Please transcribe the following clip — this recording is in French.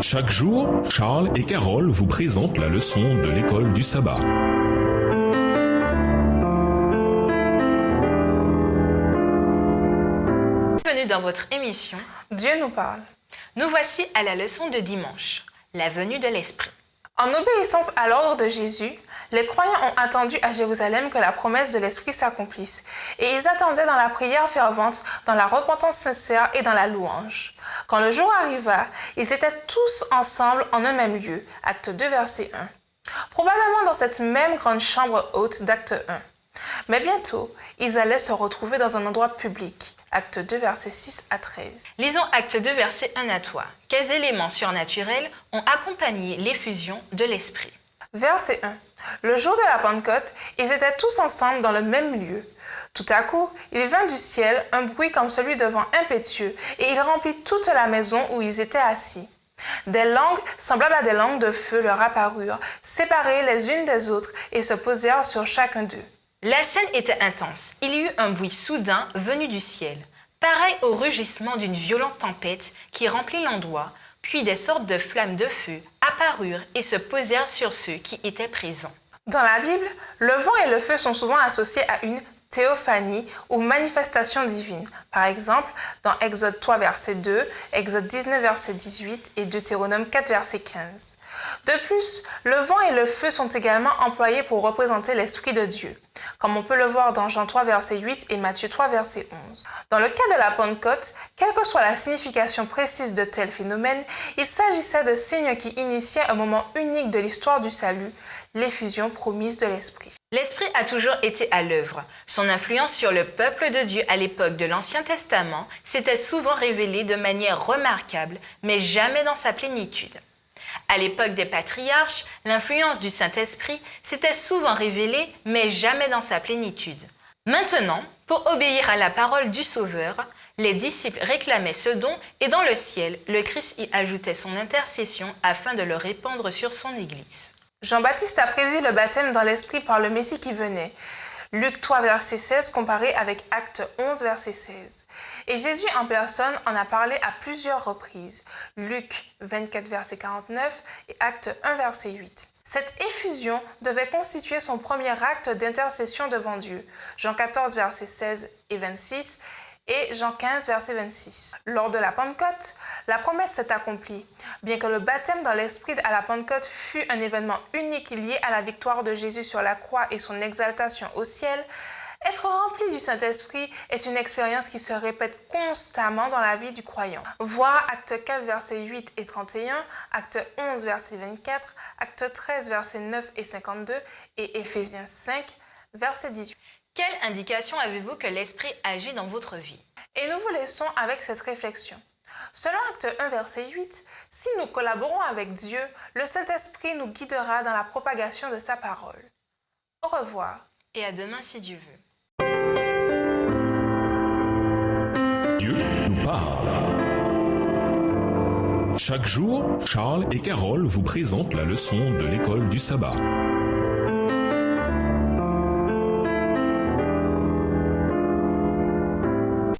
Chaque jour, Charles et Carole vous présentent la leçon de l'école du sabbat. Bienvenue dans votre émission Dieu nous parle. Nous voici à la leçon de dimanche, la venue de l'Esprit. En obéissance à l'ordre de Jésus, les croyants ont attendu à Jérusalem que la promesse de l'Esprit s'accomplisse. Et ils attendaient dans la prière fervente, dans la repentance sincère et dans la louange. Quand le jour arriva, ils étaient tous ensemble en un même lieu. Acte 2, verset 1. Probablement dans cette même grande chambre haute d'Acte 1. Mais bientôt, ils allaient se retrouver dans un endroit public. Acte 2, versets 6 à 13. Lisons Acte 2, verset 1 à toi. Quels éléments surnaturels ont accompagné l'effusion de l'Esprit? Verset 1. Le jour de la Pentecôte, ils étaient tous ensemble dans le même lieu. Tout à coup, il vint du ciel un bruit comme celui de vent impétueux, et il remplit toute la maison où ils étaient assis. Des langues, semblables à des langues de feu, leur apparurent, séparées les unes des autres, et se posèrent sur chacun d'eux. La scène était intense. Il y eut un bruit soudain venu du ciel, pareil au rugissement d'une violente tempête qui remplit l'endroit, puis des sortes de flammes de feu apparurent et se posèrent sur ceux qui étaient présents. Dans la Bible, le vent et le feu sont souvent associés à une théophanie ou manifestation divine. Par exemple, dans Exode 3, verset 2, Exode 19, verset 18 et Deutéronome 4, verset 15. De plus, le vent et le feu sont également employés pour représenter l'Esprit de Dieu, comme on peut le voir dans Jean 3, verset 8 et Matthieu 3, verset 11. Dans le cas de la Pentecôte, quelle que soit la signification précise de tel phénomène, il s'agissait de signes qui initiaient un moment unique de l'histoire du salut, l'effusion promise de l'Esprit. L'Esprit a toujours été à l'œuvre. Son influence sur le peuple de Dieu à l'époque de l'Ancien Testament s'était souvent révélée de manière remarquable, mais jamais dans sa plénitude. À l'époque des patriarches, l'influence du Saint-Esprit s'était souvent révélée, mais jamais dans sa plénitude. Maintenant, pour obéir à la parole du Sauveur, les disciples réclamaient ce don et dans le ciel, le Christ y ajoutait son intercession afin de le répandre sur son Église. Jean-Baptiste a prédit le baptême dans l'Esprit par le Messie qui venait. Luc 3, verset 16, comparé avec Acte 11, verset 16. Et Jésus en personne en a parlé à plusieurs reprises. Luc 24, verset 49 et Acte 1, verset 8. Cette effusion devait constituer son premier acte d'intercession devant Dieu. Jean 14, verset 16 et 26 et Jean 15, verset 26. Lors de la Pentecôte, la promesse s'est accomplie. Bien que le baptême dans l'Esprit à la Pentecôte fut un événement unique lié à la victoire de Jésus sur la croix et son exaltation au ciel, être rempli du Saint-Esprit est une expérience qui se répète constamment dans la vie du croyant. Voir Acte 4, versets 8 et 31, Acte 11, verset 24, Acte 13, versets 9 et 52 et Éphésiens 5, verset 18. Quelle indication avez-vous que l'Esprit agit dans votre vie? Et nous vous laissons avec cette réflexion. Selon Acte 1, verset 8, si nous collaborons avec Dieu, le Saint-Esprit nous guidera dans la propagation de sa parole. Au revoir. Et à demain si Dieu veut. Dieu nous parle. Chaque jour, Charles et Carole vous présentent la leçon de l'école du sabbat.